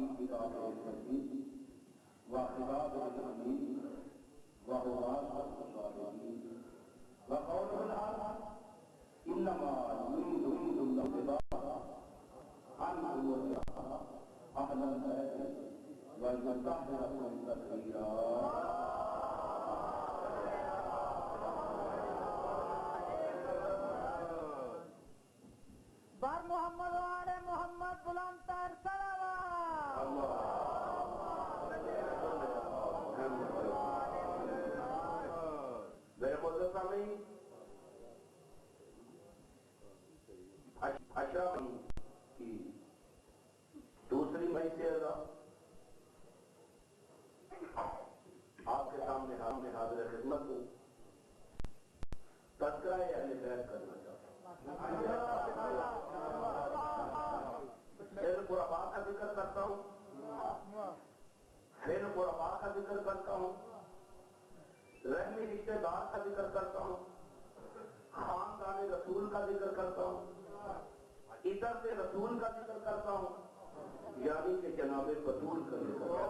في كتاب المجيد وخطاب الحميد وهو الصالحين وقوله الحق إنما يريد الله عن قوة أهل البيت ويطهركم تطهيرا. بر محمد و آل محمد بلندتر صلوات. اشرف کی دوسری مئی سے آپ کے سامنے حاضر خدمت ہوں. تذکرہ اہل بیت کرنا چاہتا ہوں. پھر قربا کا ذکر کرتا ہوں, پھر قربا کا ذکر کرتا ہوں, رحمی رشتے دار کا ذکر کرتا ہوں, خاندان رسول کا ذکر کرتا ہوں, ادھر سے رسول کا ذکر کرتا ہوں, یعنی کہ جناب بطول کا ذکر کرتا ہوں.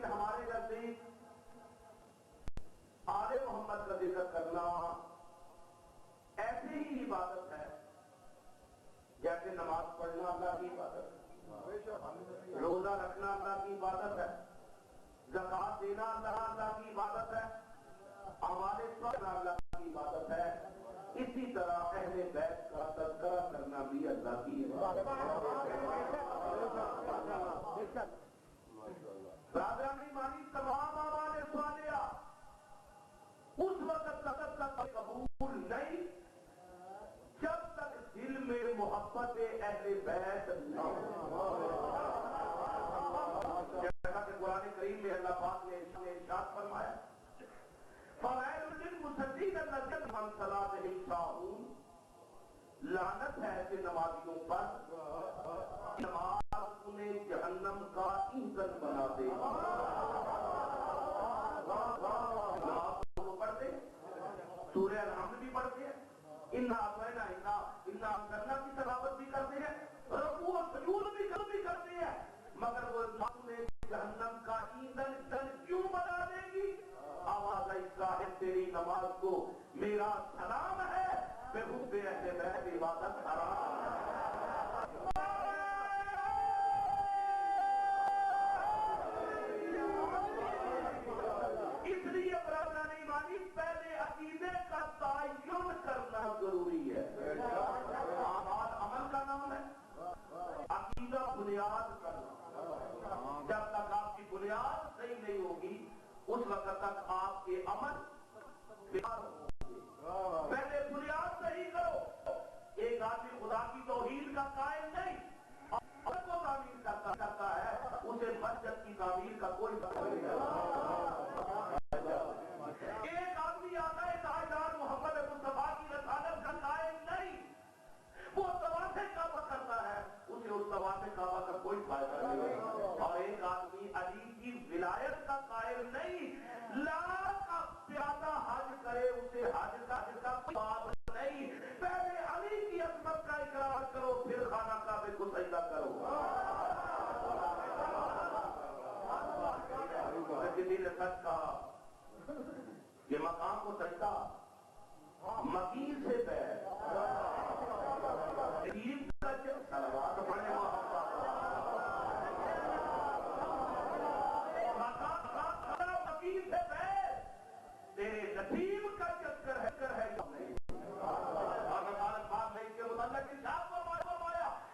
ہمارے نزدیک آل محمد کا ذکر کرنا ایسی ہی عبادت ہے جیسے نماز پڑھنا اللہ کی عبادت ہے, روزہ رکھنا اللہ کی عبادت ہے, زکات دینا اللہ کی عبادت ہے, ہمارے پڑھنا اللہ کی عبادت ہے. اسی طرح اہل بیت کا تذکرہ کرنا بھی اللہ کی عبادت ہے. برادران ایمانی تمام آوان صالحہ اس وقت تک قبول نہیں جب تک دل میں محبت اہل بیت نہ ہو. جیسا کہ قرآن کریم میں اللہ پاک نے ارشاد فرمایا فویل للمصلین الذین عن صلاتهم ساہون, لعنت ہے ایسے نمازیوں پر نماز انہیں جہنم کا ایندھن بنا دے. نماز وہ پڑھتے, سورہ الحمد بھی پڑھتے ہیں, انا کرنا کی تلاوت بھی کرتے ہیں, رکوع و سجود بھی کرتے ہیں, مگر وہ انہیں جہنم کا ایندھن کیوں بنا دے گی؟ آواز آئی صاحب تیری نماز کو میرا سلام ہے, بے حب اہل بیت عبادت حرام ہے. اس لیے برادران ایمانی پہلے عقیدے کا تعین کرنا ضروری ہے. اعمال عمل کا نام ہے, عقیدہ بنیاد کرنا. جب تک آپ کی بنیاد صحیح نہیں ہوگی اس وقت تک آپ کے عمل بیکار ہوں گے. پہلے بنیاد صحیح کرو. ایک آدمی خدا کی توحید کا قائل نہیں اور کو تعمیر کرتا ہے, اسے مسجد کی تعمیر کا کوئی نہیں. ایک آدمی آتا ہے تاجدار محمد مصطفیٰ کی رسالت کا قائل نہیں, وہ طواف کعبہ کرتا ہے, اسے اس طواف کعبہ کا کوئی فائدہ نہیں. اور ایک آدمی علی کی ولایت کا قائل نہیں, لاکھ کا پیادہ حج کرے اسے حج کا باب نہیں. پہلے علی کی عظمت کا اقرار کرو, پھر خانہ کعبے کو سجدہ کرو. کسی نے سچ کہا یہ مقام کو سجدہ مکین سے پیر صلوات پڑھنے تیرے نصیب کا چکر ہے.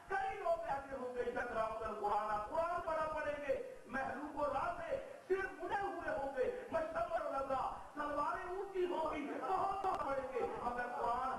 کئی لوگ ایسے ہوں گے قرآن پڑھا پڑیں گے, محروب و راہ سے صرف مڑے ہوئے ہوں گے, مشمر لگا تلواریں اونچی ہوگی, بہت پڑھیں گے, مگر قرآن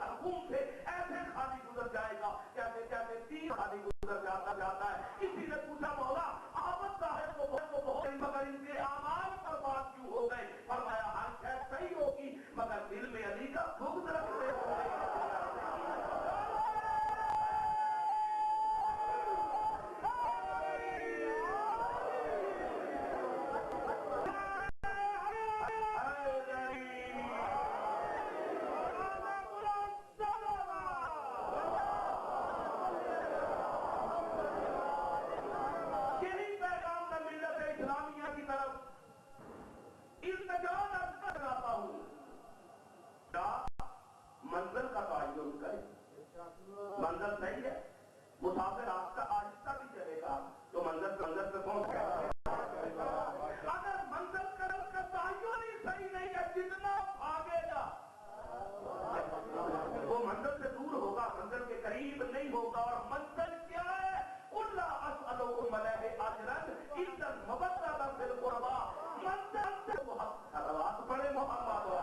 منزل صحیح ہے، مسافر آپ کا آہستہ بھی چلے گا تو منزل پہ پہنچ گیا۔ اگر منزل کا تعین ہی صحیح نہیں ہے، جتنا بھاگے گا وہ منزل سے دور ہوگا، منزل کے قریب نہیں ہوگا۔ اور منزل کیا ہے؟ قُلْ لَا أَسْأَلُكُمْ عَلَيْهِ أَجْرًا إِلَّا الْمَوَدَّةَ فِي الْقُرْبَىٰ۔ منزل سے صلوات پڑھے محمد کرو۔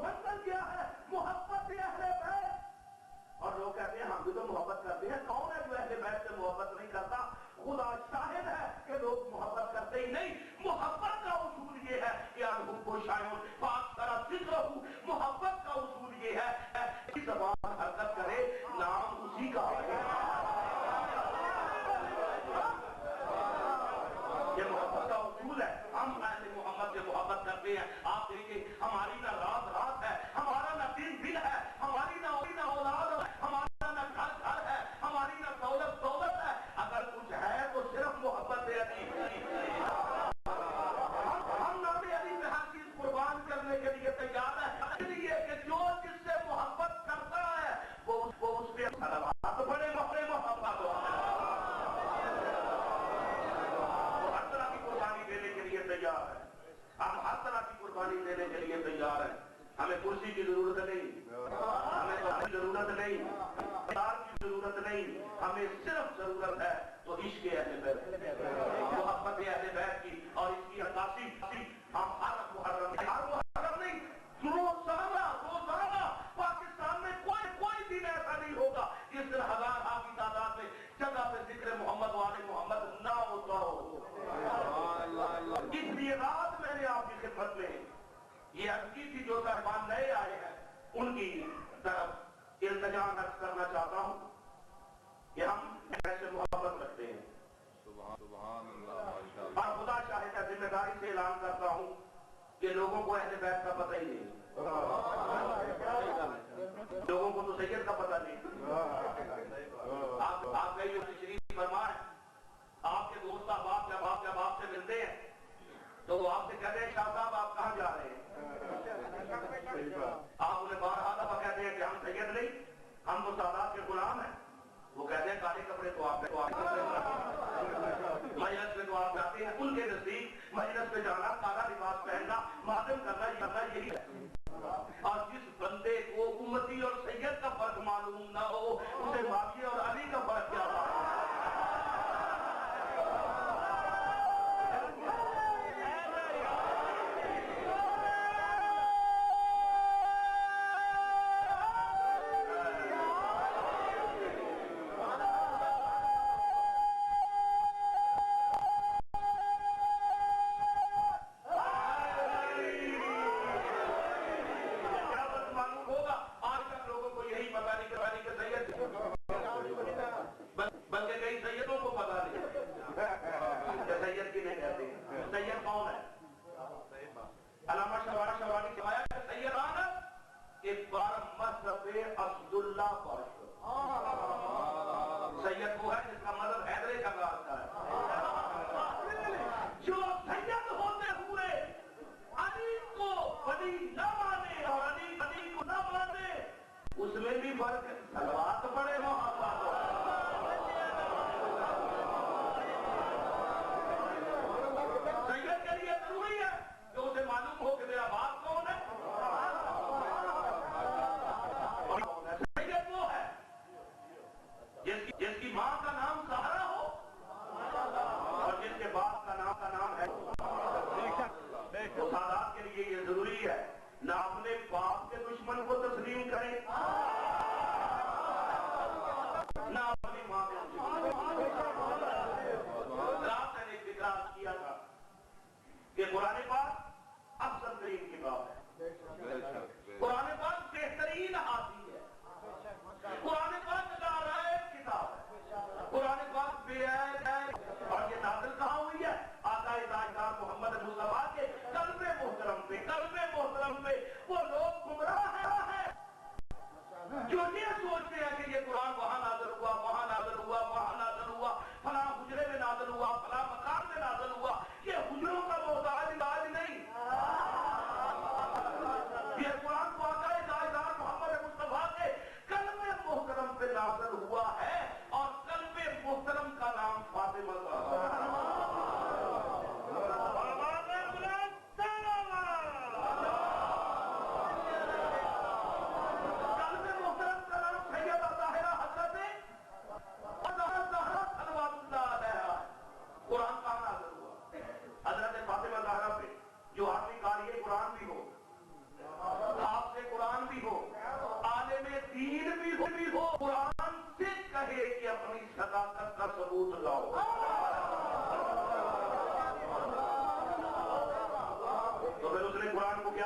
منزل کیا ہے؟ محبت اہل بیت۔ اور لوگ کہتے ہیں ہم بھی تو محبت کرتے ہیں، کون ہے جو اہل بیت سے محبت نہیں کرتا؟ خدا شاہد ہے کہ لوگ محبت کرتے ہی نہیں۔ محبت کا اصول یہ ہے کہ الحب شیء فاکثر ذکرہ، محبت کا اصول یہ ہے کہ زبان حرکت کرے نام اسی کا ہے۔ یہ محبت کا اصول ہے۔ ہم اہل محمد سے محبت کرتے ہیں۔ آپ دیکھیں ہماری نہ رات رات ہے، ہمارا نہ دن دن ہے، ہماری نہ اولاد ہے، ہمارا نہ گھر ہے، ہماری نہ دولت ہے۔ اگر کچھ ہے تو صرف محبت ہے۔ ہم نام علی پہ ہر چیز قربان کرنے کے لیے تیار ہے، اس لیے کہ جو جس سے محبت کرتا ہے وہ اس پہ صلوات پڑھے محبت وہ ہر طرح کی قربانی دینے کے لیے تیار ہے۔ ہم ہر طرح کی قربانی دینے کے لیے تیار ہیں۔ ہمیں کرسی کی ضرورت نہیں، ہمیں کی ضرورت نہیں، اقتدار کی ضرورت نہیں، ہمیں صرف ضرورت ہے تو عشق اہل بیت، محبت اہل بیت کی اور اس کی عکاسی ہم ہر محرم نہیں، روزانہ پاکستان میں کوئی دن ایسا نہیں ہوگا جس دن ہزار کی تعداد میں جگہ پہ ذکر محمد والے محمد نہ ہوتا ہو۔ اس لیے رات میں نے آپ کی خدمت میں یہ عرض کی تھی، جو صاحبان نئے آئے ہیں ان کی طرف التجا عرض کرنا چاہتا ہوں کہ ہم ایسے محبت رکھتے ہیں۔ اور خدا شاہد ہے، ذمہ داری سے اعلان کرتا ہوں کہ لوگوں کو اہل بیت کا پتہ ہی نہیں، لوگوں کو تو سید کا پتہ نہیں۔ آپ گئی تشریف فرمائیں، آپ کے دوست احباب جب آپ سے ملتے ہیں تو وہ آپ سے کہتے ہیں شاہ صاحب آپ کہاں جا رہے ہیں؟ آپ انہیں بارہا دفعہ کہتے ہیں کہ ہم سید نہیں، ہم تو سادات کے غلام ہیں۔ وہ کہتے ہیں کالے کپڑے تو آپ مجلس میں تو آپ جاتے ہیں، ان کے نزدیک مجلس میں جانا، کالا لباس پہننا، ماتم کرنا یہی ہے۔ اور جس بندے کو امتی اور سید کا فرق معلوم نہ ہو اسے معاویہ اور علی کا فرق کیا ہوا؟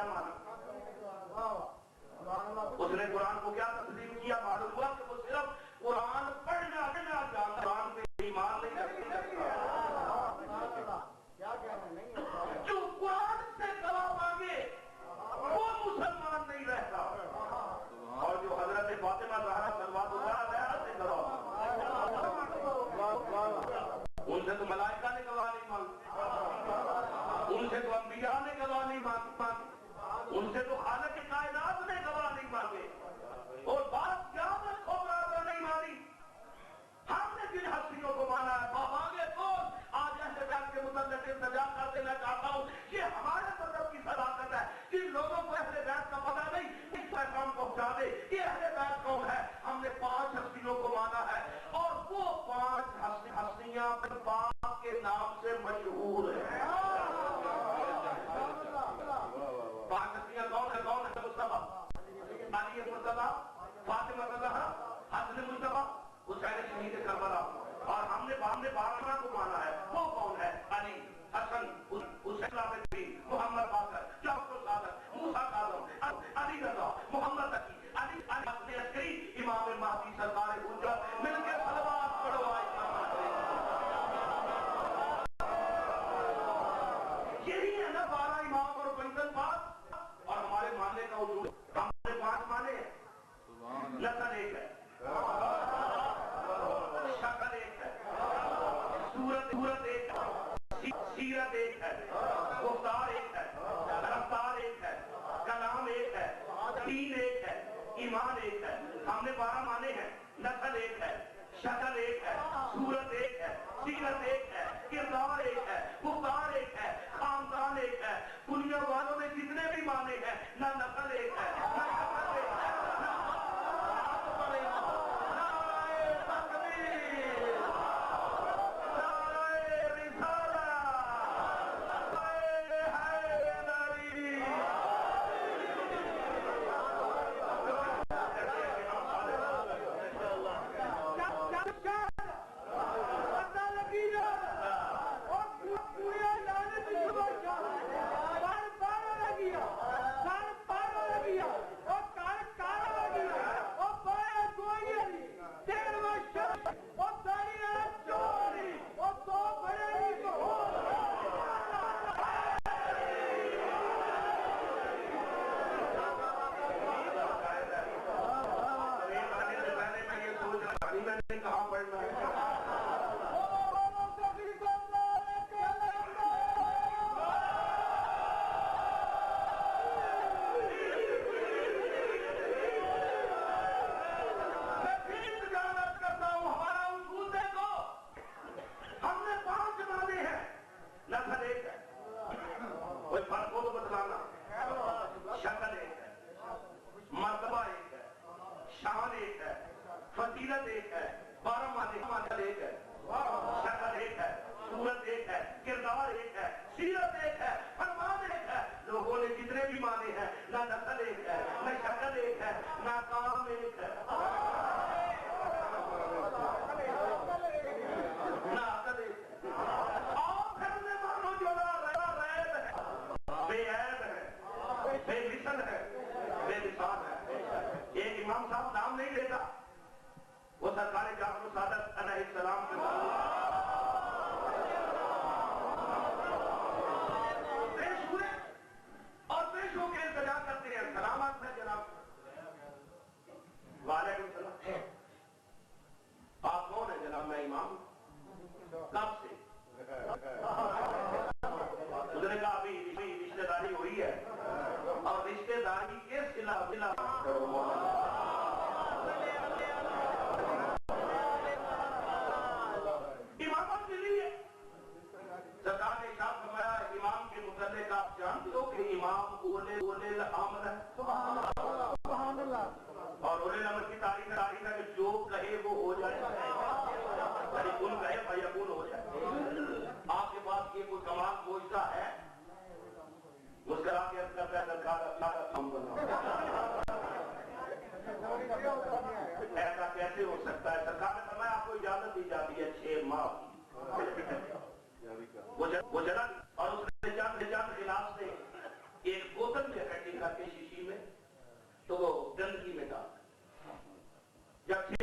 کیا مانا؟ اس نے قرآن کو کیا تسلیم کیا؟ معلوم ہوا کہ وہ صرف قرآن پڑھنا جانتا، قرآن پہ ایمان نہیں رکھتا۔ جو قرآن سے گواہ مانگے وہ مسلمان نہیں رہتا، اور جو حضرت فاطمہ زہرا صلوات اللہ علیہا سے گواہ، ان سے تو ملائکہ نے گواہ نہیں مانگی، ان سے تو انبیاء نے گواہ نہیں مانگی، ان سے تو خالق کائنات نے گواہ نہیں مانگے۔ اور بات یاد رکھو برابر نہیں مانی، ہم نے جن ہستیوں کو مانا ہے آگے کون؟ آج اہل بیت کے متعلق التجا کر دینا چاہتا ہوں، یہ ہمارے مذہب کی صداقت ہے۔ جن لوگوں کو اہل بیت کا پتہ نہیں، اس پیغام پہنچا دے کہ اہل بیت کون ہے۔ ہم نے 5 ہستیوں کو مانا ہے، اور وہ 5 ہستیاں پاک کے نام سے مشہور ہیں۔ 5 ہستیاں کون ہیں؟ مصطفیٰ، علی مرتضیٰ، فاطمہ الزہرا، حسن مصطفیٰ، حسین شہید کربلا۔ اور ہم نے 12 کو مانا ہے، وہ کون ہے؟ علی، حسن، حسین عابدین، محمد باقر، جعفر الصادق، موسیٰ کاظم، علی رضا، محمد علی، علی حسن عسکری، امام مہدی سرکار حجت۔ مل کے صلوات پڑھو یہی ہے نا 12 امام اور بندن بات، اور ہمارے ماننے کا اصول۔ ہم نے 5 مانے ہیں، نسل ایک ہے، شکل ایک ہے، صورت ایک ہے، سیرت ایک ہے، گفتار ایک ہے، رفتار ایک ہے، کلام ایک ہے، دین ایک ہے، ایمان ایک ہے۔ ہم نے 12 مانے ہیں، نسل ایک ہے، شکل ایک ہے، صورت ایک ہے، سیرت ایک ہے، کردار ایک ہے، گفتار ایک ہے، خاندان ایک ہے۔ دنیا والوں نے جتنے بھی مانے ہیں، نہ نسل ایک ہے، نہ شکل ایک ہے، ایسا کیسے ہو سکتا ہے؟ سرکار نے فرمایا آپ کو اجازت دی جاتی ہے 6 ماہ وہ جنا، اور اس نے چند خلاف سے ایک بوتل میں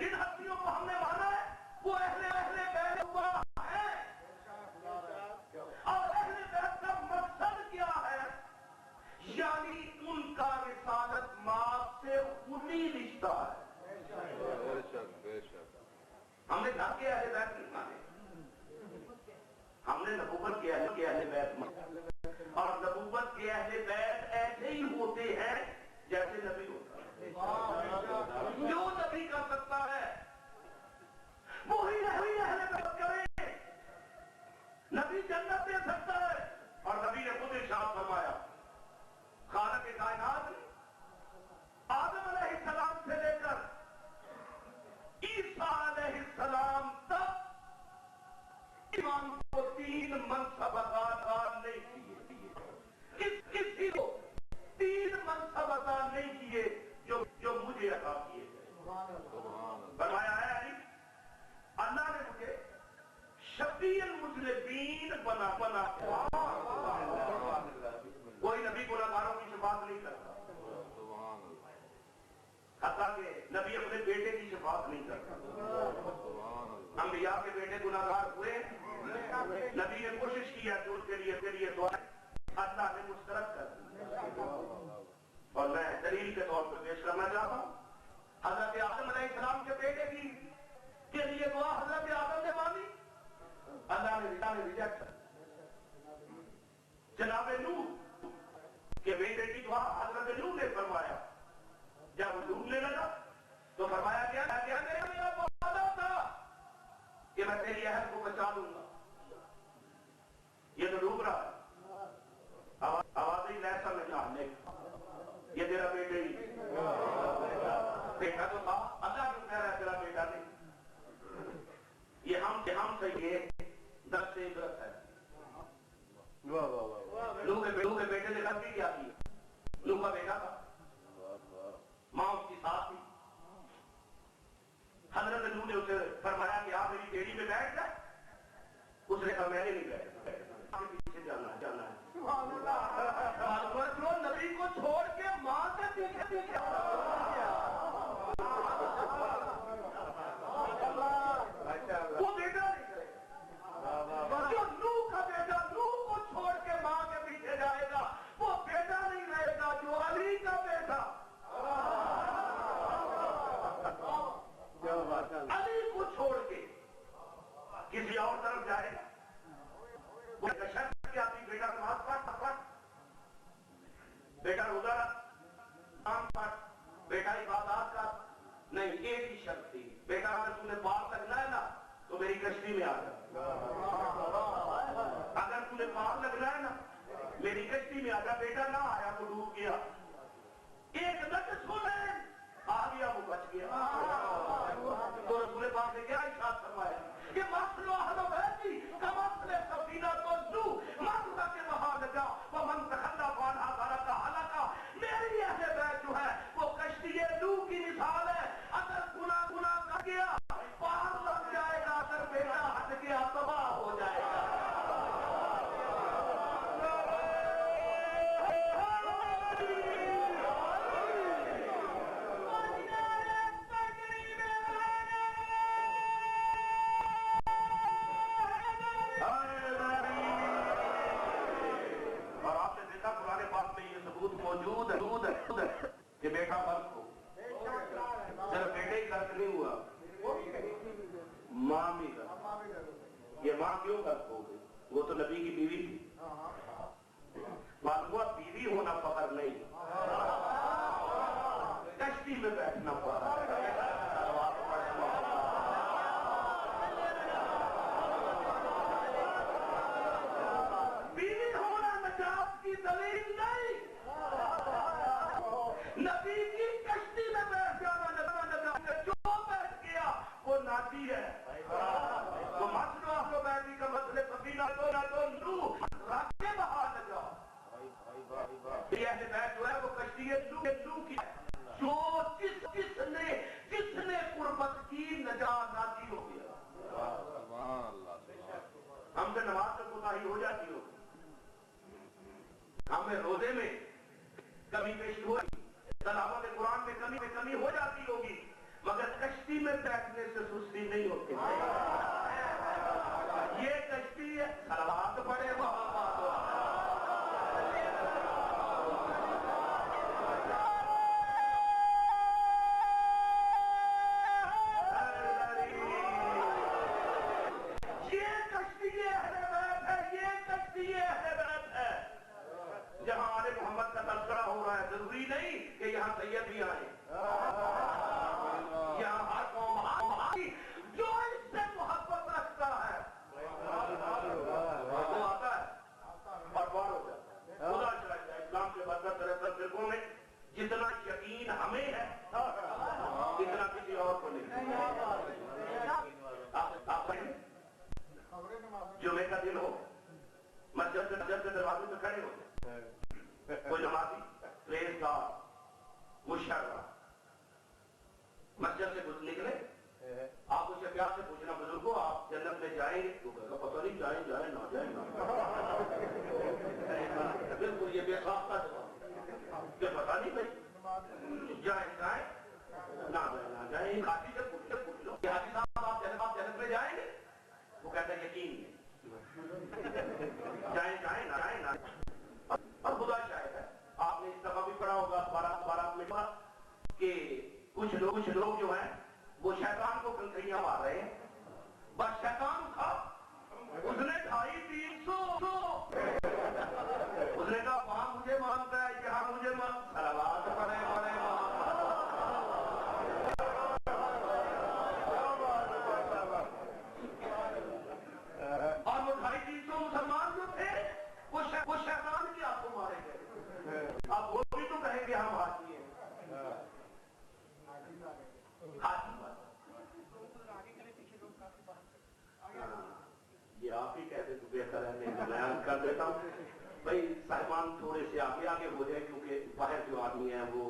جن ہستیوں کو ہم نے مانا ہے وہ اہل بیت اللہ ہے، اور اہل بیت کا مقصد کیا ہے؟ یعنی ان کا رسالت ماں سے خونی رشتہ ہے۔ ہم نے گھر کے اہل بیت نہیں مانے، ہم نے نبوت کے اہل بیت مانے، اور نبوت کے اہل بیت ایسے ہی ہوتے ہیں جیسے نبی ہوتا ہے۔ جو نبی کر سکتا ہے وہی اہل بیت کرے۔ نبی جنت دے سکتا ہے، اور نبی نے خود ارشاد فرمایا خالق کائنات آدم علیہ السلام سے لے کر عیسیٰ علیہ السلام تک ایمان کو 3 منصب عطا نہیں کیے، کسی کو 3 منصب عطا نہیں کیے جو مجھے عطا کیے۔ فرمایا ہے علی اللہ نے مجھے شفیع المذنبین بنا کوئی نبی گناہگاروں کی شفاعت نہیں کرتا، حتیٰ کہ نبی اپنے بیٹے کی شفاعت نہیں کرتا۔ انبیاء کے بیٹے گناہگار ہوئے، نبی نے کوشش کیا کہ اس کے لیے دعا اللہ نے مشترک کر دی، اور میں دلیل کے طور پر پیش کرنا چاہتا ہوں حضرت آدم علیہ السلام کے بیٹے کے لیے دعا حضرت آدم نے مانی، اللہ نے ریجیکٹ کر۔ جناب نوح کے بیٹے کی دعا حضرت نوح نے فرمایا، جب وہ ڈوبنے لگا تو فرمایا گیا میرا وعدہ تھا کہ میں تیری اہل کو بچا دوں گا، یہ تو ڈوب رہا ہے، آواز ہی ایسا میں یہ تیرا بیٹا ہی بیٹا تو تھا، اللہ کیوں کہہ رہا ہے تیرا بیٹا نہیں؟ یہ ہم سے یہ درس عبرت ہے۔ لوگ کے بیٹے نے غلطی کیا کی؟ لوگ کا بیٹا تھا، ماں اس کی ساتھ تھی، حضرت نوح نے اسے فرمایا کہ آپ میری بیڑی میں بیٹھ جائے، اس نے کہا میں نے نہیں بیٹھا، پیچھے جانا ہے۔ نبی کو چھوڑ کے ماں سے پیچھے وہ بیٹا نہیں کرے، جو نوح کا بیٹا نوح کو چھوڑ کے ماں کے پیچھے جائے گا وہ بیٹا نہیں رہے گا، جو علی کا بیٹا علی کو چھوڑ کے کسی اور طرف جائے گا، وہ شرط کیا تھی؟ بیٹا نماز پڑھ، بیٹا روزہ رکھ، بیٹا عبادات کا نہیں، ایک ہی شرط تھی، بیٹا اگر تم نے پار لگنا ہے نا تو میری کشتی میں آ جا، اگر تم نے پار لگنا ہے نا میری کشتی میں آ جا۔ بیٹا نہ آیا تو ڈوب گیا، ایک نقص سنے آ گیا وہ بچ گیا۔ تو رسول پاک نے کیا ارشاد فرمایا کہ مسلو اہل بیتی کمثل سفینہ تو من کے وہاں لگا ومن تخلف عنہا غرق ہلکا۔ میری اہل بیت جو ہے وہ کشتی نوح کی مثال ہے، اگر گناہ کر گیا پار لگ جائے گا، اگر بیٹا ہٹ گیا تباہ ہو جائے گا۔ موجود ہے کہ بیٹا فرق ہو، صرف بیٹے ہی فرق نہیں ہوا، ماں بھی فرق۔ یہ ماں کیوں فرق ہو گئی؟ وہ تو نبی کی بیوی تھی، معلوم ہوا بیوی ہونا فخر نہیں، کشتی میں بیٹھنا فخر ہے۔ بیوی ہونا نجات کی دلیل نہیں، نبی کی کشتی میں بیٹھ جانا نجات، جو بیٹھ گیا وہ ناجی ہے۔ وہ مسلو اہل بیتی کا مسئلہ سفینہ تو نوح رکھ کے بہا لگا۔ یہ اہل بیت جو ہے وہ کشتی نوح کی ہے، جو جس نے قربت کی نجات ناجی ہو گیا۔ ہم سے نماز میں کوتاہی ہو جاتی ہوگی، ہمیں روزے میں کمی پیشی ہوگی، تلاوت قرآن میں کمی ہو جاتی ہوگی، مگر کشتی میں نہیں ہوتے. یہ کشتی ہے صلوات پڑے جہاں آل محمد کا تذکرہ ہو رہا ہے. ضروری نہیں کہ یہاں سید بھی آئے. یہاں ہر قوم جو اس سے محبت رکھتا ہے وہ آتا ہے اور بار ہو جاتا ہے. خدا چاہتا ہے اسلام کے بدر ترقی فرقوں میں جتنا یقین ہمیں ہے اتنا کسی اور کو نہیں. جمعے کا دن ہو مسجد کے دروازے میں کھڑے ہوتے کوئی نمازی ریزدار مشرف مسجد سے کچھ نکلے آپ اسے پیار سے پوچھنا بزرگوں آپ جنت میں جائیں گے تو کہا پتہ نہیں جائیں نہ جائیں بالکل یہ بے ساختہ جواب کہ پتہ نہیں بھائی جائیں نہ جائیں حاجی سے پوچھ لو کہ حاجی صاحب آپ جنت میں جائیں گے وہ کہتا ہے یقین ہے جائیں نہ جائیں نہ. اور خدا شاہد ہے آپ نے اس دفعہ بھی پڑھا ہوگا بارات میں کہ کچھ لوگ جو ہیں وہ شیطان کو کنکریاں مار رہے ہیں. بس شیطان تھا اس نے 250-300 اس نے کہا وہاں مجھے مانتا ہے یہاں مجھے صلوات پڑھے اور وہ 250-300 مسلمان جو تھے وہ شیطان کی آنکھوں مارے گئے. اب وہ بھی تو کہیں گے ہم حاجی ہیں. یہ آپ ہی کہتے تو بہتر ہے میں بیان کر دیتا ہوں بھائی صاحبان تھوڑے سے آگے ہو جائے کیونکہ باہر جو آدمی ہیں وہ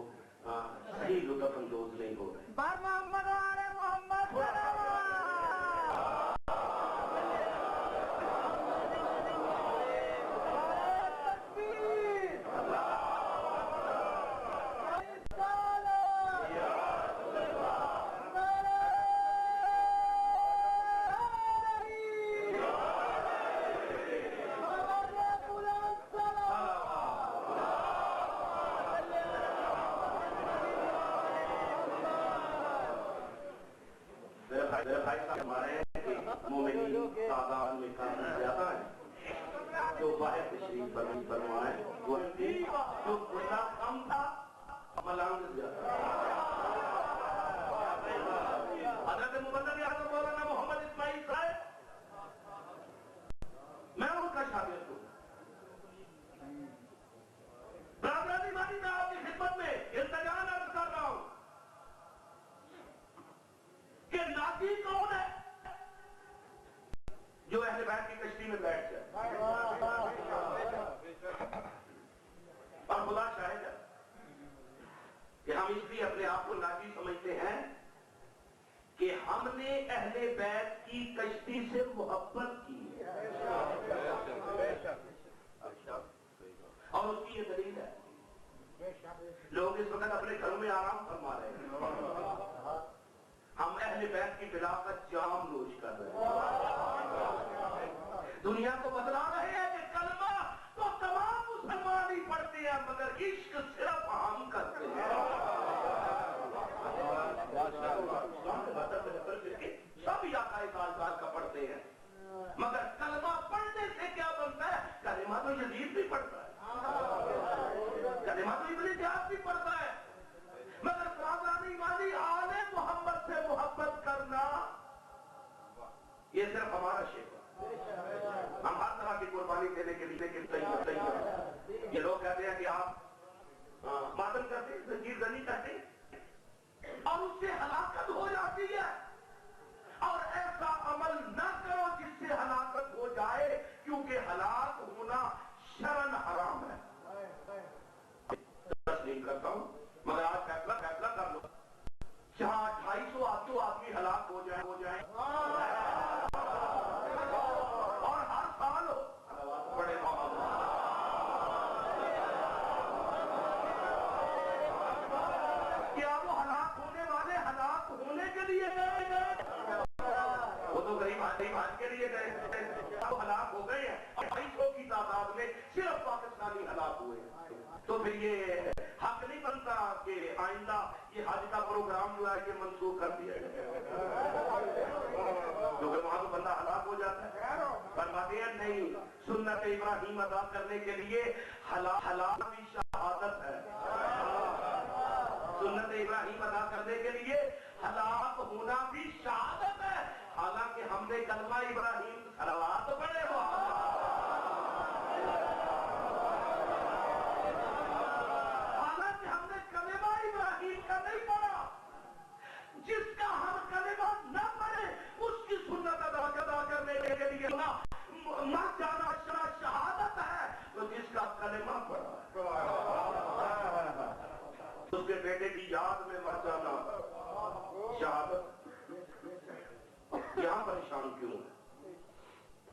صحیح لطف اندوز نہیں ہو رہے. بار محمد والے محمد جو باہر تشریف فرمائے وہ جو گناہ کم تھا ملامت زیادہ. حضرت مبلغ اعظم مولانا محمد اسماعیل صاحب میں ان کا شاگرد ہوں. برادران ایمانی میں آپ کی خدمت میں التجا عرض کر رہا ہوں کہ ناجی کون ہے جو اہل بیت کی کشتی میں بیٹھ جائے. اور خدا شاہد ہے کہ ہم اس لیے اپنے آپ کو ناجی سمجھتے ہیں کہ ہم نے اہل بیت کی کشتی سے محبت کی اور اس کی یہ دلیل ہے لوگ اس وقت اپنے گھروں میں آرام فرما رہے ہیں. ہم اہل بیت کی بلا کا جام نوش کر رہے ہیں. دنیا کو بتلا رہے ہیں کہ کلمہ تو تمام مسلمان ہی پڑھتے ہیں مگر عشق صرف ہم کرتے ہیں. سب یاقائے سال کا پڑھتے ہیں مگر کلمہ پڑھنے سے کیا بنتا ہے؟ کلمہ تو یزید بھی پڑھتا ہے, کلمہ تو ابن زیاد بھی پڑھتا ہے, مگر برادران ایمانی آل محمد سے محبت کرنا یہ صرف ہمارا شیخ ہے. ہم ہر طرح کی قربانی دینے کے لیے تیار. یہ لوگ کہتے ہیں کہ آپ ماتم کرتے ہیں, زنجیر زنی کرتے ہیں اور اس سے ہلاکت ہو جاتی ہے, اور ایسا عمل نہ کرو جس سے ہلاکت ہو جائے کیونکہ ہلاک ہونا شرعاً حرام ہے. تسلیم کرتا ہوں مگر آج فیصلہ کر لو جہاں 250 آدمی ہلاک ہو جائیں اور ہر سال بڑے کیا وہ ہلاک ہونے والے ہلاک ہونے کے لیے حج کے لیے گئے اب ہلاک ہو گئے ہیں اور 250 کی تعداد میں صرف پاکستانی ہلاک ہوئے ہیں. تو پھر یہ حق نہیں بنتا کہ آئندہ یہ حج کا پروگرام جو ہے یہ منسوخ کر دیا جائے کیونکہ وہاں تو بندہ ہلاک ہو جاتا ہے. فرماتے ہیں نہیں, سنت ابراہیم ادا کرنے کے لیے ہلاک بھی شہادت ہے. سنت ابراہیم ادا کرنے کے لیے ہلاک ہونا بھی شہادت ہے. حالانکہ ہم نے کلمہ ابراہیم صلوات پڑھے ہو, حالانکہ ہم نے کلمہ ابراہیم کا نہیں پڑھا. جس کا ہم کلمہ نہ پڑھے اس کی سنت ادا کرنے کے لیے مر جانا شہادت ہے. تو جس کا کلمہ پڑھا اس کے بیٹے کی یاد میں مر جانا شہادت. یہاں پریشان کیوں ہے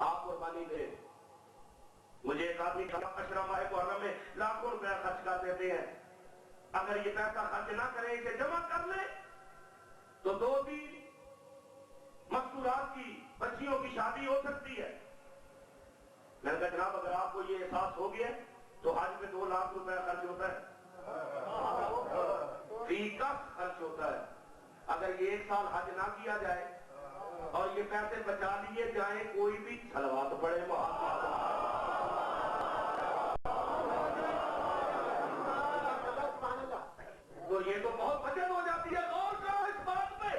آپ قربانی دے. مجھے ایک آدمی اشرا ماہ محرم میں لاکھوں روپیہ خرچ کر دیتے ہیں. اگر یہ پیسہ خرچ نہ کریں اسے جمع کر لیں تو 2-3 مستورات کی بچیوں کی شادی ہو سکتی ہے. میں نے کہا جناب اگر آپ کو یہ احساس ہو گیا تو حج میں 2 لاکھ روپیہ خرچ ہوتا ہے, فی کس خرچ ہوتا ہے. اگر یہ 1 سال حج نہ کیا جائے اور یہ پیسے بچا لیے جائیں کوئی بھی صلوات پڑھے تو یہ تو بہت بچت ہو جاتی ہے. غور کرو اس بات پہ.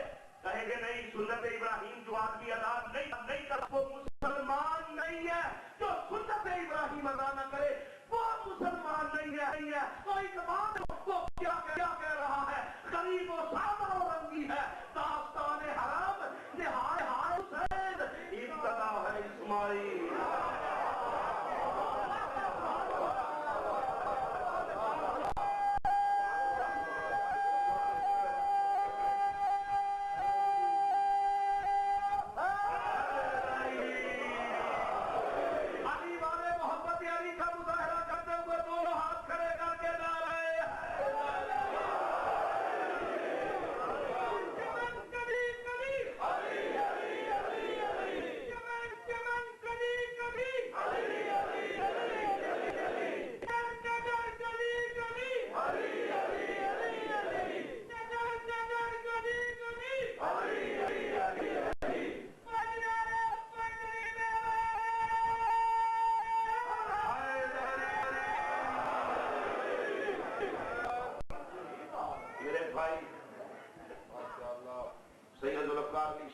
کہیں گے نہیں سنت ابراہیم جو آدمی ادا نہیں کر وہ مسلمان نہیں ہے. جو سنت ابراہیم ادا نہ کرے وہ مسلمان نہیں ہے. تو ایک بات وہ کیا کہہ رہا ہے, غریب و سادہ و رنگی ہے داستان حرام نہائے حسین ابتدا ہے اسماعیل.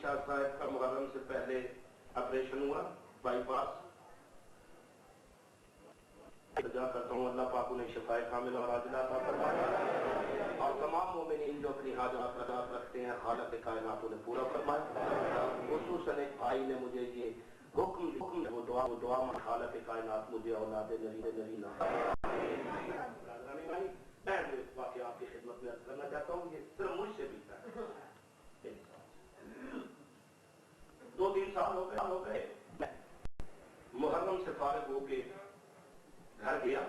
صاحب کا محرم سے پہلے آپریشن ہوا بائی پاس. دعا کرتا ہوں اللہ پاک انہیں شفائے کامل اور عاجلہ عطا فرمائے اور تمام مومنین جو اپنی حاجات رکھتے ہیں خالق کائنات انہیں پورا فرمائے. خصوصاً ایک بھائی نے مجھے یہ حکم وہ دعا میں خالق کائنات مجھے اولاد نری نہ. میں واقعہ آپ کی خدمت میں عرض کرنا چاہتا ہوں یہ صرف مجھ سے بھی ہے. 2-3 سال ہو گئے محرم سے فارغ ہو کے گھر گیا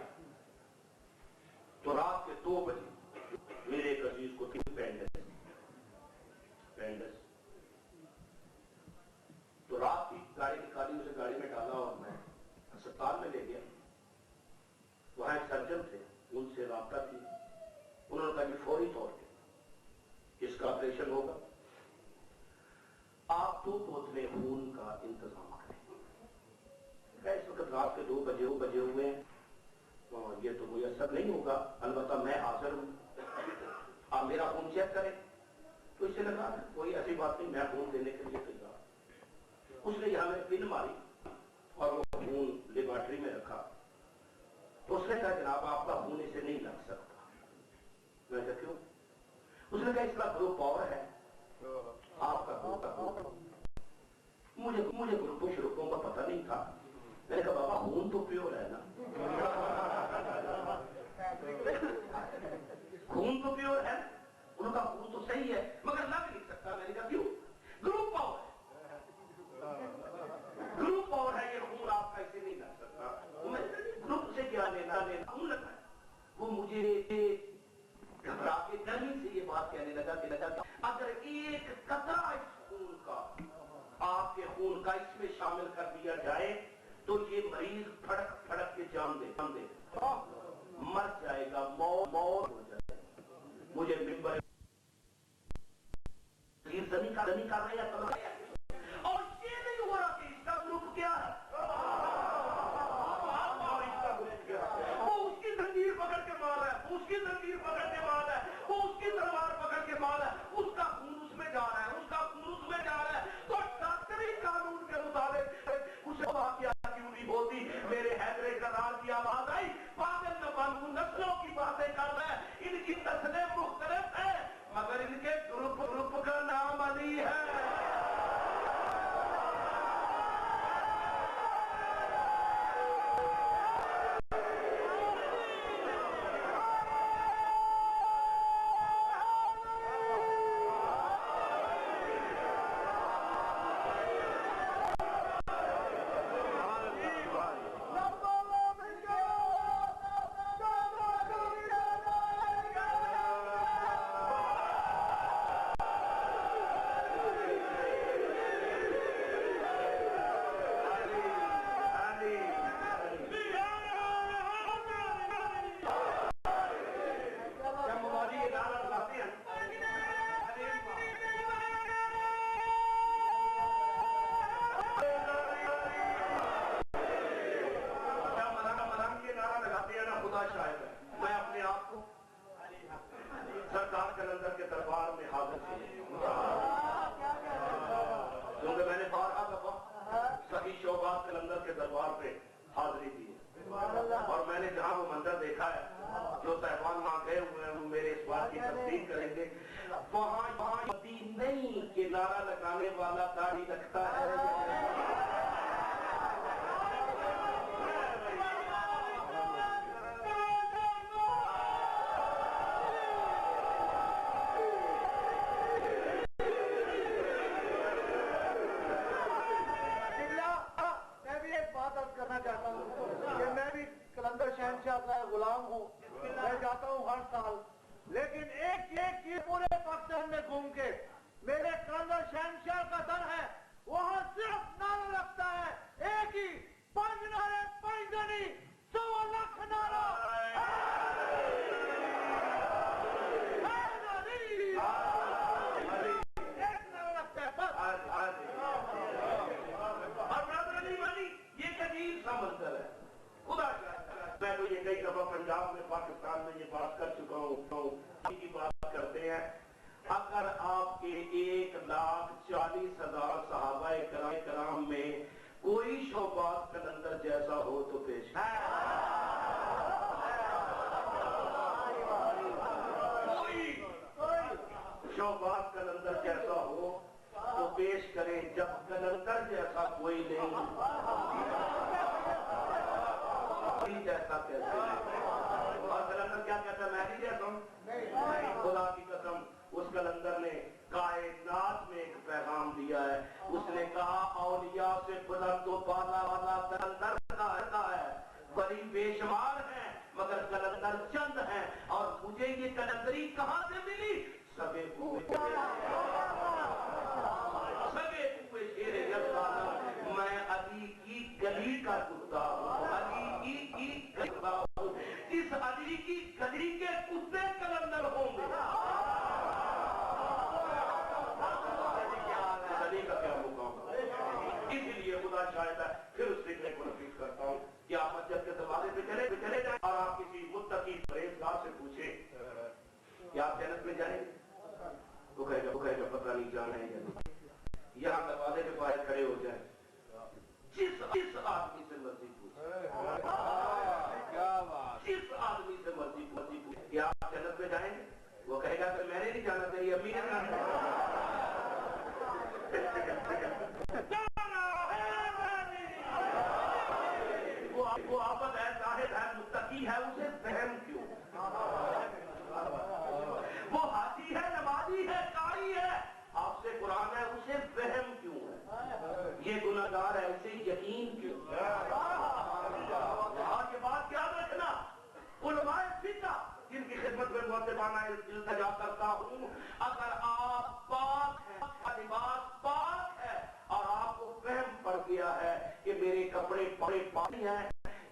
تو رات کے 2 بجے میرے ایک عزیز کو تھی پینڈس تو رات کی گاڑی نکالی اسے گاڑی میں ڈالا اور میں اسپتال میں لے گیا. وہاں ایک سرجن تھے ان سے رابطہ تھی. انہوں نے کہا کہ فوری طور پہ اس کا آپریشن ہوگا, آپ 2 بوتلیں خون کا انتظام کریں. اس وقت رات کے 2 بجے ہوئے ہیں یہ تو کوئی اثر نہیں ہوگا, البتہ میں حاضر ہوں, آپ میرا خون چیک کریں. تو اسے لگا کوئی ایسی بات نہیں, میں خون دینے کے لیے تیار. اس نے یہاں میں پن ماری اور وہ خون لیبارٹری میں رکھا. تو اس نے کہا جناب آپ کا خون اسے نہیں لگ سکتا. میں کہا کیوں؟ اس نے کہا اس کا گروپ پاور ہے, آپ کا گروپ مجھے گروپوں شروپوں کا پتہ نہیں تھا. میں نے کہا بابا خون تو پیور ہے نا, خون تو پیور ہے. ان کا خون تو صحیح ہے مگر لگ نہیں سکتا. میں نے کہا کیوں؟ گروپ پاور ہے یہ خون آپ کا اسے نہیں لگ سکتا. گروپ سے کیا لینا خون لگا ہے. وہ مجھے گھبرا کے نرمی سے یہ بات کہنے لگا کہ اگر ایک قطرہ اس خون کا آپ کے خون کا اس میں دے مر جائے گا موت ہو جائے گا مجھے ممبر زمین کر رہے ہیں اور یہ نہیں ہو رہا کہ اس کا گروپ کیا ہے وہ اس کی زنجیر پکڑ کے مار رہا ہے اس کی زنجیر پکڑ کے مار رہا ہے وہ اس کی تلوار پکڑ کے مار رہا ہے اس کا خون اس میں جا رہا ہے اس کا خون اس میں جا رہا ہے تو ڈاکٹری قانون کے مطابق اسے واقعہ کیوں نہیں ہوتی میرے حیدر قرار کی آواز آئی پاگل نبانو نسلوں کی باتیں کر رہے ہیں ان کی نسلیں مختلف ہیں مگر ان کے گروپ کا نام علی ہے اور میں نے جہاں وہ منظر دیکھا ہے جو صاحبان وہاں گئے ہوئے ہیں وہ میرے اس بات کی تصدیق کریں گے وہاں نہیں کہ نعرہ لگانے والا داڑھی رکھتا ہے غلام ہوں میں جاتا ہوں ہر سال لیکن ایک چیز پورے پاکستان میں گھوم کے میرے کلندر شہنشاہ کا در ہے وہاں صرف نعرہ لگتا ہے ایک ہی 5 نعرے 5 گنی 100 لاکھ نعرہ ایک نعرہ لگتا ہے بس اور برادر علی بھائی یہ عجیب سا منظر ہے خدا میں تو یہ کئی دفعہ پنجاب میں پاکستان میں یہ بات کر چکا ہوں کی بات کرتے ہیں اگر آپ کے 1,40,000 صحابہ کرام میں کوئی شعبات کلندر جیسا ہو تو پیش کوئی شعبات کلندر جیسا ہو تو پیش کریں جب کلندر جیسا کوئی نہیں جیسا کہتے ہیں اور کلندر کیا کہتا ہے میں نہیں جیسا ہوں خدا کی قسم اس کلندر نے کائنات میں ایک پیغام دیا ہے اس نے کہا اولیاء سے بلند و بالا والا کلندر ہے بڑی بے شمار ہیں مگر کلندر چند ہیں اور مجھے یہ کلندری کہاں سے ملی سبے ہوئے شیر یزدان میں علی کی گلی کا کتا ہوں جس علی کی گلی کے کتے کلندر ہوں گے علی کا کیا مقام اس لیے خدا شاہد ہے پھر اس فکر کو نفیس کرتا ہوں کہ آپ مسجد کے دروازے پہ چلے جائیں اور آپ کسی متقی پرہیزگار سے پوچھیں کہ آپ جنت میں جائیں وہ کہے گا پتہ نہیں جانا ہے یہاں دروازے کے باہر کھڑے ہو جائیں جس آدمی سے مرضی پوچھیں جس آدمی سے مرضی پوچھیں کہ آپ جنت میں جائیں گے وہ کہے گا کہ میں نے نہیں جانا تیری امی نے جانا وہ آفت ہے زاہد ہے متقی ہے اسے فہم کیوں وہ حاجی ہے نمازی ہے قاری ہے آپ سے قرآن ہے اسے فہم کیوں ہے یہ گناہگار ہے اسے یقین کیوں اور یہ بات یاد رکھنا علماء فقہ جن کی خدمت میں مؤدبانہ التجا کرتا ہوں اگر آپ پاک ہیں لباس پاک ہے اور آپ کو فہم پڑ گیا ہے کہ میرے کپڑے پڑے پانی ہیں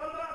15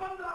15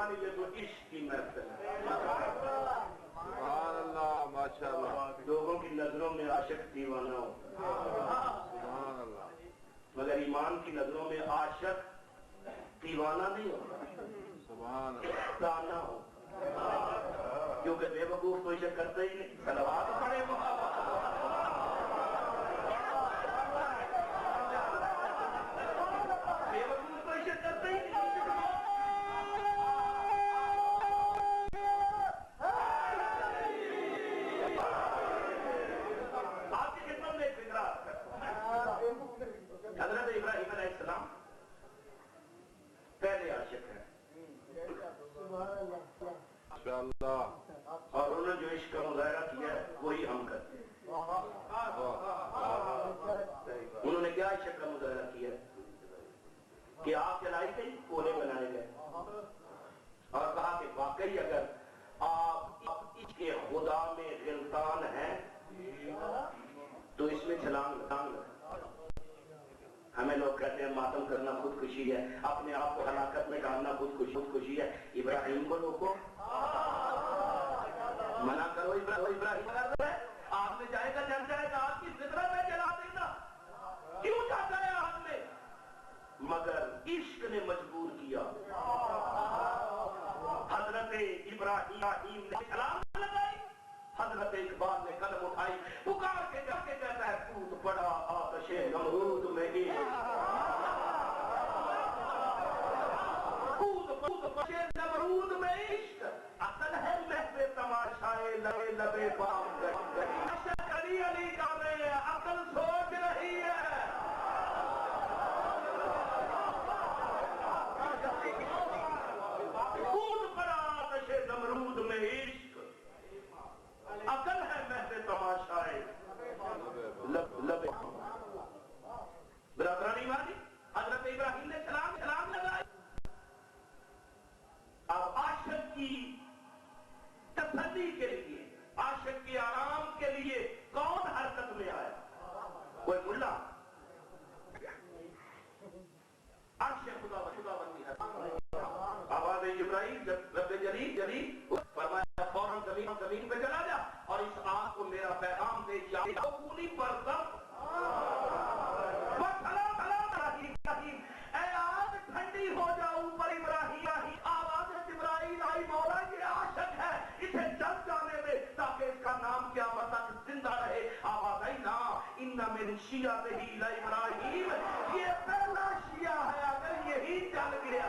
مہربانی یہ تو عشق کی محفل ہے. سبحان اللہ ماشاء اللہ. لوگوں کی نظروں میں عاشق دیوانہ ہو سبحان اللہ. مگر ایمان کی نظروں میں عاشق دیوانہ نہیں ہوتا, سبحان اللہ. دانا ہو, کیونکہ بے وقوف کوئی شک کرتا ہی نہیں. صلوات پڑھے بے وقوف کوئی شک کرتا ہی نہیں. آپ کی خدمت میں ایک فکر عرض کرتا ہوں. حضرت ابراہیم علیہ السلام پہلے عاشق ہیں ماشاءاللہ. اور انہوں نے جو عشق کا مظاہرہ کیا ہے وہی ہم کرتے ہیں. انہوں نے کیا عشق کا مظاہرہ کیا ہے کہ آپ جلائی گئی, کولے بنائے گئے, اور کہا کہ واقعی اگر آپ عشق خدا میں غلطان ہیں تو اس میں چھلانگ لگا. ہمیں لوگ کہتے ہیں ماتم کرنا خودکشی ہے, اپنے آپ کو ہلاکت میں ڈالنا خودکشی ہے. ابراہیم کو روکو, منع کرو. ابراہیم کر رہے آپ میں جائے گا جل جائے گا, آپ کی فطرت میں جلا دینا کیوں چاہتا ہے آپ نے, مگر عشق نے مجبور کیا. حضرت ابراہیم نے چھلانگ لگائی, حضرت اقبال نے قلم اٹھائی, پکار کے جا کے کہتا ہے کود پڑا آتش نمرود میں عشق, کود پڑا نمرود میں عشق, عقل ہے محو تماشائے لبے لبے بام گئی. عشق علی علی کر رہے ہیں, عقل سوچ رہی ہے. کود پڑا آتش نمرود میں عشق, عقل ہے محو تماشائے لبے. برادران ایمانی, حضرت ابراہیم نے چھلانگ لگائی. اب عاشق کی تسلی کے لیے, عاشق کے آرام کے لیے کون حرکت میں آیا؟ کوئی ملا. عرش خدا بندی ہے. آواز جبرائیل جب رب جلیل فرمایا فوراً زمین پہ چلا جا اور اس آگ کو میرا پیغام دے, یا پوری پر دم اے آگ ٹھنڈی ہو جا اوپر ابراہیم. آواز جبرائیل آئی, مولا یہ عاشق ہے, اسے جل جانے دے تاکہ اس کا نام قیامت تک زندہ رہے. آواز آئی نا ان من شیعتہ لابراہیم, یہ پہلا شیعہ ہے اگر یہی جل گیا.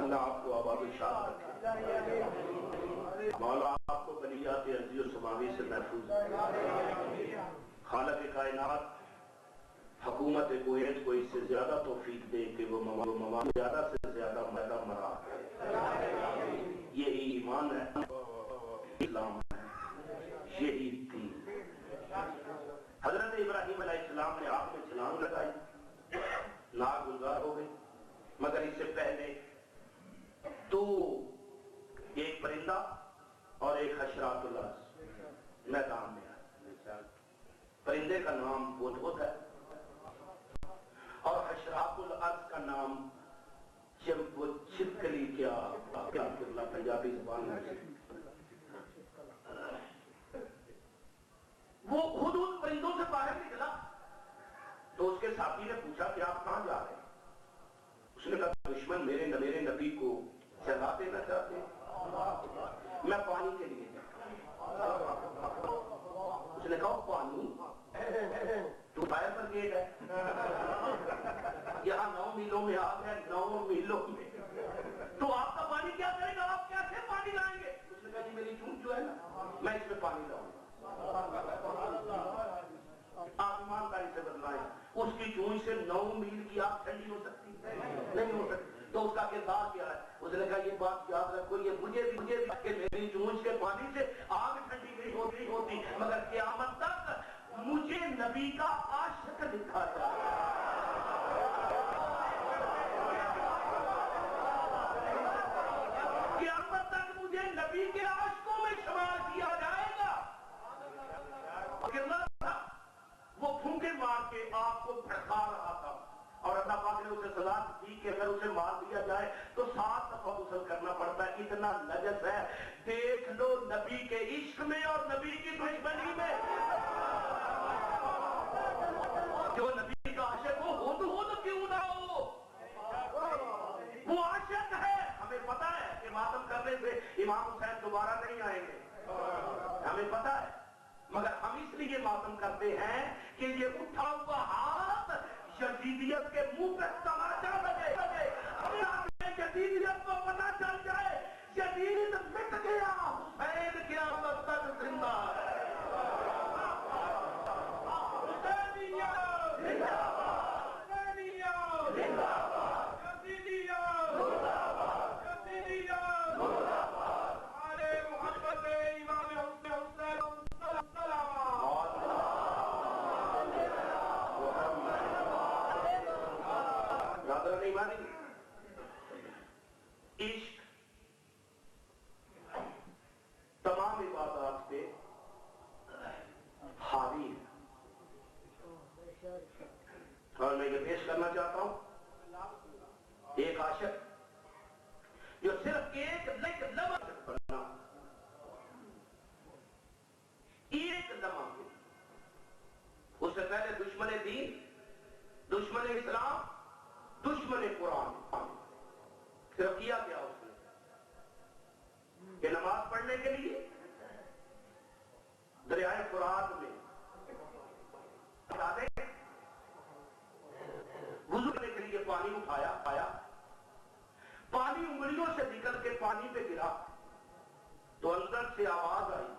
اللہ آپ کو آباد و شاد رکھے. مولا آپ کو بلیات ارضی و سماوی سے محفوظ رکھے. خالق کائنات حکومت کویت کو اس سے زیادہ توفیق دے کہ وہ مواد زیادہ سے زیادہ میدہ مرا ہے. یہی ایمان ہے، اسلام ہے، یہی تھی. حضرت ابراہیم علیہ السلام نے آگ میں چھلانگ لگائی، نار گلزار ہو گئی، مگر اس سے پہلے تو ایک پرندہ اور ایک حشرات الارض میدان میں آئے. پرندے کا نام ہدہد ہے اور حشرات الارض کا نام جب وہ چھپکلی کیا پنجابی زبان میں وہ خود ان پرندوں سے باہر نکلا تو اس کے ساتھی نے پوچھا کہ آپ کہاں جا رہے ہیں؟ اس نے کہا دشمن میرے نبی کو جلا دینا چاہتے ہیں، میں پانی کے لیے جاتا ہوں. اس نے کہا پانی تو فائر برگیڈ ہے، یہاں 9 میلوں میں آگ ہے، 9 میلوں میں تو آپ کا پانی کیا کرے گا؟ آپ کیسے پانی لائیں گے؟ اس نے کہا جی میری چونچ جو ہے نا میں اس میں پانی لاؤں گا. آپ ایمانداری سے بدلائیں، اس کی چونچ سے 9 میل کی آگ ٹھنڈی ہو سکتی نہیں ہو سکتی. تو اس کا کردار کیا ہے؟ اس نے کہا یہ بات یاد رکھو، یہ مجھے بھی کہ میری چونچ کے پانی سے آگ ٹھنڈی نہیں ہوتی مگر قیامت تک مجھے نبی کا عاشق لکھا جائے. قیامت تک مجھے نبی کے عاشقوں میں شمار کیا جائے گا. وہ پھونکے مار کے آپ کو بھڑکا رہا تھا اور اللہ پاک نے اسے سزا دی کہ اگر اسے مار دیا جائے تو 7 دفعہ غسل کرنا پڑتا ہے. اتنا نجس ہے. دیکھ لو نبی کے عشق میں اور نبی کی دشمنی میں. جو نبی کا عاشق ہو تو کیوں نہ ہو، وہ عاشق ہے. ہمیں پتا ہے کہ ماتم کرنے سے امام حسین دوبارہ نہیں آئیں گے، ہمیں پتا ہے، مگر ہم اس لیے ماتم کرتے ہیں کہ یہ اٹھا ہوا ہاتھ یزیدیت کے منہ پہ تماچا بجے. یزیدیت کو پتا چل جائے یزید مٹ گیا، حسین قیامت تک زندہ ہے. عشق تمام عبادات پہ حاوی ہے. اور میں یہ پیش کرنا چاہتا ہوں ایک عاشق جو صرف ایک لمحہ بننا، ایک لمحہ. اس سے پہلے دشمن دین، دشمن اسلام، دشمن قرآن. صرف کیا کیا اس نے کہ نماز پڑھنے کے لیے دریائے فرات میں وضو کرنے کے لیے پانی اٹھایا، پانی انگلیوں سے نکل کے پانی پہ گرا تو اندر سے آواز آئی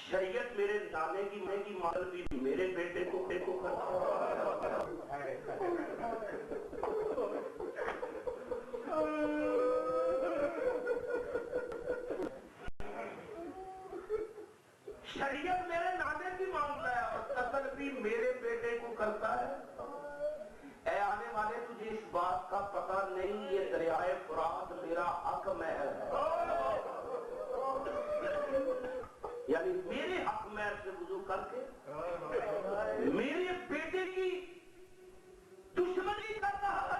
شریعت میرے نانے کی میں کی مادر بھی میرے بیٹے کو کرتا. شریعت میرے نانے کی معاملہ ہے اور قتل بھی میرے بیٹے کو کرتا ہے. اے آنے والے تجھے اس بات کا پتہ نہیں یہ دریائے فرات میرا حق محل ہے، یعنی میرے حق محل سے وضو کر کے میرے بیٹے کی دشمنی کرتا ہے.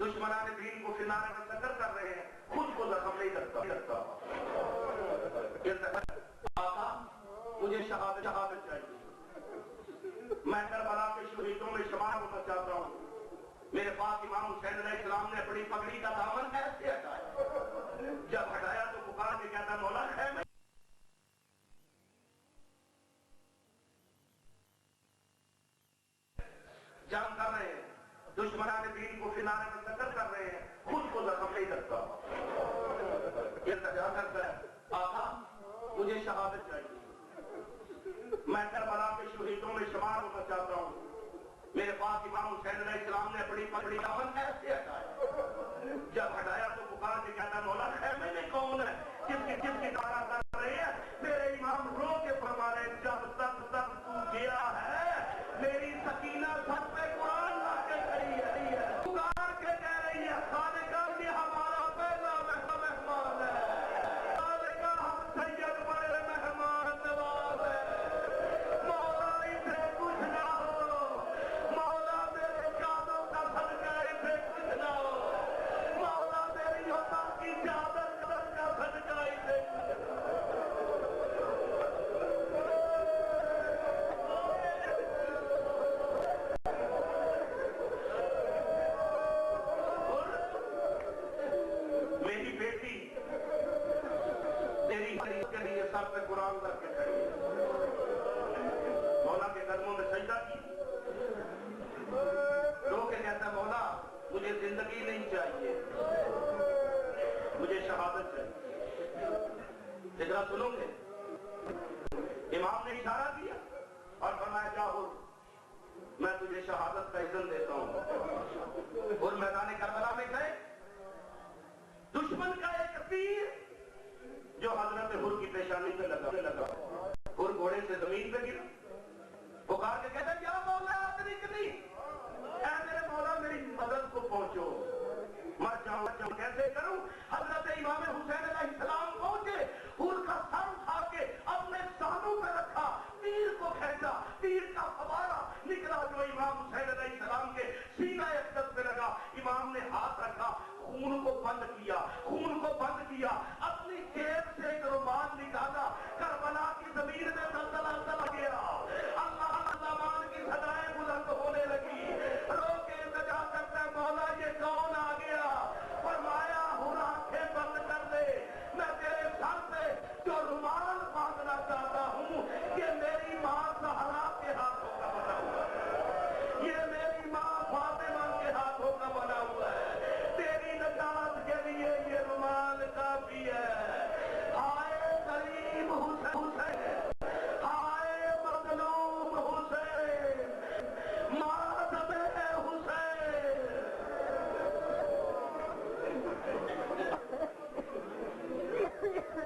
دشمنان دین کو کنارے پر سکر کر رہے ہیں، خود کو زخم نہیں لگتا۔ آقا مجھے شہادت چاہیے، میں کربلا کے شہیدوں میں شمار ہونا چاہتا ہوں۔ میرے پاس امام حسین علیہ السلام نے اپنی پگڑی کا دامن ایسے ہٹایا، جب ہٹایا تو پکار کے کہتا مولا خیمے جنگ کر رہے ہیں، دشمنان دین کو کنارے پر سکر کر رہے ہیں، خود کو زخم نہیں لگتا۔ التجا کرتا ہے آقا مجھے شہادت چاہیے، میں کربلا کے شہیدوں میں شمار ہونا چاہتا ہوں۔ میرے پاس امام حسین علیہ السلام نے اپنی پگڑی کا دامن ایسے ہٹایا، جب ہٹایا تو پکار کے کہتا مولا خیمے میں کون ہے، کس کی دارہ کر رہے ہیں؟ میرے امام رو کے فرما رہے جب تک تو گیا ہے میری سکینہ سب پہ قرآن لا کے کھڑی ہے، پکار کے کہہ رہی ہے خالقہ یہ ہمارا پہلا مہمان ہے، خالقہ ہم سید بڑے مہمان نواز ہیں، مولا اسے کچھ نہ ہو، مولا میرے قدموں کا صدقہ اسے کچھ نہ ہو، مولا میری حسن کی چادر کا صدقہ اسے کچھ نہ ہو۔ میری بیٹی تیری حریف کے لیے سر پہ قرآن کر کے کھڑی ہے، مولا کے قدموں میں سجدہ کی، رو کے کہتا مولا مجھے زندگی نہیں چاہیے، مجھے شہادت چاہیے۔ ذرا سنو گے، امام نے اشارہ کیا اور فرمایا جا ہو میں تجھے شہادت کا اذن دیتا ہوں۔ اور میدان کربلا میں گئے، دشمن کا ایک تیر جو حضرت حر کی پیشانی پہ لگا، حر گھوڑے سے زمین پہ گرا، پکار کے کہتا یا مولا ادرکنی، اے میرے مولا میری مدد کو پہنچو، مر جاؤں کیسے کروں؟ حضرت امام حسین علیہ السلام پہنچے، حر کا سر اٹھا کے اپنے سانوں پہ رکھا، تیر کو کھینچا، تیر کا فوارہ نکلا جو امام حسین